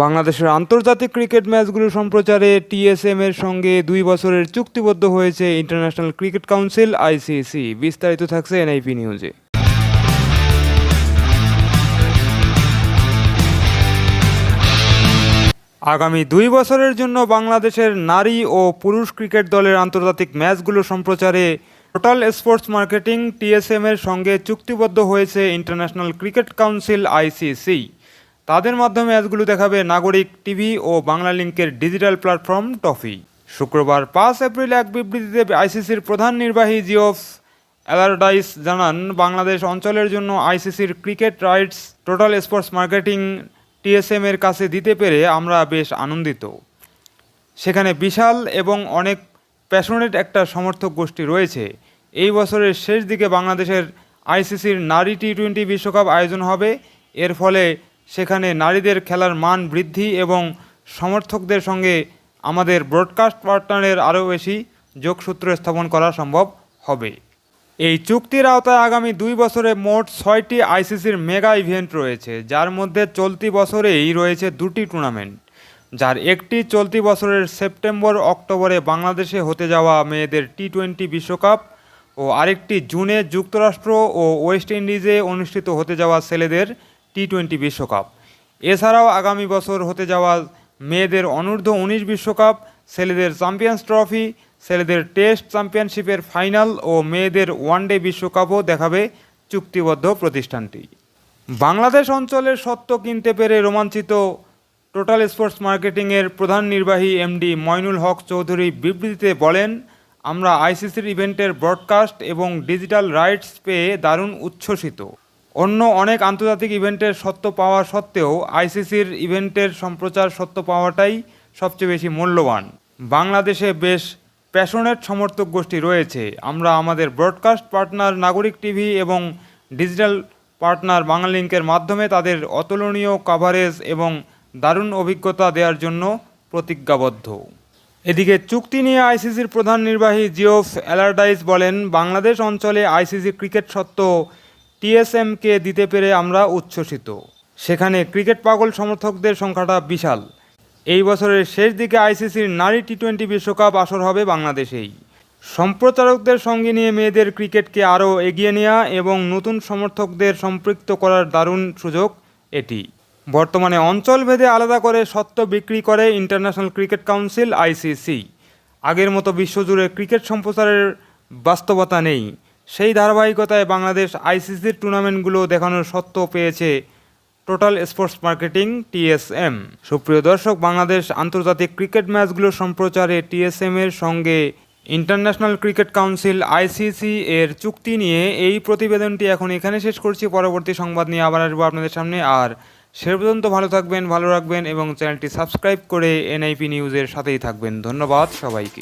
বাংলাদেশের আন্তর্জাতিক ক্রিকেট ম্যাচগুলো সম্প্রচারে টিএসএম এর সঙ্গে 2 বছরের চুক্তিবদ্ধ হয়েছে ইন্টারন্যাশনাল ক্রিকেট কাউন্সিল আইসিসি। বিস্তারিত থাকছে এনআইপি নিউজে। আগামী 2 বছরের জন্য বাংলাদেশের নারী ও পুরুষ ক্রিকেট দলের আন্তর্জাতিক ম্যাচগুলো সম্প্রচারে টোটাল স্পোর্টস মার্কেটিং টিএসএম এর সঙ্গে চুক্তিবদ্ধ হয়েছে ইন্টারন্যাশনাল ক্রিকেট কাউন্সিল আইসিসি। তাদের মাধ্যমে ম্যাচগুলো দেখাবে নাগরিক টিভি ও বাংলালিংকের ডিজিটাল প্ল্যাটফর্ম টফি। শুক্রবার 5 এপ্রিল এক বিবৃতিতে আইসিসির প্রধান নির্বাহী জিওফ অ্যালারডাইস জানান, বাংলাদেশ অঞ্চলের জন্য আইসিসির cricket rights total sports marketing TSM এর কাছে দিতে পেরে আমরা বেশ আনন্দিত। সেখানে বিশাল এবং অনেক প্যাশনেট একটা সমর্থক গোষ্ঠী রয়েছে। এই বছরের শেষ দিকে বাংলাদেশের আইসিসির নারী টি-20 বিশ্বকাপ আয়োজন হবে। এর ফলে সেখানে নারীদের খেলার মান বৃদ্ধি এবং সমর্থকদের সঙ্গে আমাদের ব্রডকাস্ট পার্টনারের আরও বেশি যোগসূত্র স্থাপন করা সম্ভব হবে। এই চুক্তির আওতায় আগামী 2 বছরে মোট 6টি আইসিসির মেগা ইভেন্ট রয়েছে, যার মধ্যে চলতি বছরেই রয়েছে 2টি টুর্নামেন্ট, যার একটি চলতি বছরের সেপ্টেম্বর-অক্টোবরে বাংলাদেশে হতে যাওয়া মেয়েদের টি-20 বিশ্বকাপ ও আরেকটি জুনে যুক্তরাষ্ট্র ও ওয়েস্ট ইন্ডিজে অনুষ্ঠিত হতে যাওয়া ছেলেদের টি-20 বিশ্বকাপ। এছাড়াও আগামী বছর হতে যাওয়া মেয়েদের অনূর্ধ্ব-19 বিশ্বকাপ, ছেলেদের চ্যাম্পিয়ন্স ট্রফি, ছেলেদের টেস্ট চ্যাম্পিয়নশিপের ফাইনাল ও মেয়েদের ওয়ানডে বিশ্বকাপও দেখাবে চুক্তিবদ্ধ প্রতিষ্ঠানটি। বাংলাদেশ অঞ্চলের স্বত্ব কিনতে পেরে রোমাঞ্চিত টোটাল স্পোর্টস মার্কেটিংয়ের প্রধান নির্বাহী এমডি মইনুল হক চৌধুরী বিবৃতিতে বলেন, আমরা আইসিসির ইভেন্টের ব্রডকাস্ট এবং ডিজিটাল রাইটস পেয়ে দারুণ উচ্ছ্বসিত। অন্য অনেক আন্তর্জাতিক ইভেন্টের স্বত্ব পাওয়া সত্ত্বেও আইসিসির ইভেন্টের সম্প্রচার স্বত্ব পাওয়াটাই সবচেয়ে বেশি মূল্যবান। বাংলাদেশে বেশ প্যাশনেট সমর্থক গোষ্ঠী রয়েছে। আমরা আমাদের ব্রডকাস্ট পার্টনার নাগরিক টিভি এবং ডিজিটাল পার্টনার বাংলালিংকের মাধ্যমে তাদের অতুলনীয় কভারেজ এবং দারুণ অভিজ্ঞতা দেওয়ার জন্য প্রতিজ্ঞাবদ্ধ। এদিকে চুক্তি নিয়ে আইসিসির প্রধান নির্বাহী জিওফ অ্যালারডাইস বলেন, বাংলাদেশ অঞ্চলে আইসিসি ক্রিকেট স্বত্ব টিএসএমকে দিতে পেরে আমরা উচ্ছ্বসিত। সেখানে ক্রিকেট পাগল সমর্থকদের সংখ্যাটা বিশাল। এই বছরের শেষ দিকে আইসিসির নারী টি-20 বিশ্বকাপ আসর হবে বাংলাদেশেই। সম্প্রচারকদের সঙ্গে নিয়ে মেয়েদের ক্রিকেটকে আরও এগিয়ে নেওয়া এবং নতুন সমর্থকদের সম্পৃক্ত করার দারুণ সুযোগ এটি। বর্তমানে অঞ্চলভেদে আলাদা করে স্বত্ব বিক্রি করে ইন্টারন্যাশনাল ক্রিকেট কাউন্সিল আইসিসি। আগের মতো বিশ্বজুড়ে ক্রিকেট সম্প্রচারের বাস্তবতা নেই। সেই ধারাবাহিকতায় বাংলাদেশ আইসিসির টুর্নামেন্টগুলো দেখানোর স্বত্ব পেয়েছে টোটাল স্পোর্টস মার্কেটিং টিএসএম। সুপ্রিয় দর্শক, বাংলাদেশ আন্তর্জাতিক ক্রিকেট ম্যাচগুলো সম্প্রচারে টিএসএম এর সঙ্গে ইন্টারন্যাশনাল ক্রিকেট কাউন্সিল আইসিসি এর চুক্তি নিয়ে এই প্রতিবেদনটি এখন এখানে শেষ করছি। পরবর্তী সংবাদ নিয়ে আবার আসবো আপনাদের সামনে। আর সে পর্যন্ত ভালো থাকবেন, ভালো রাখবেন এবং চ্যানেলটি সাবস্ক্রাইব করে এনআইপি নিউজের সাথেই থাকবেন। ধন্যবাদ সবাইকে।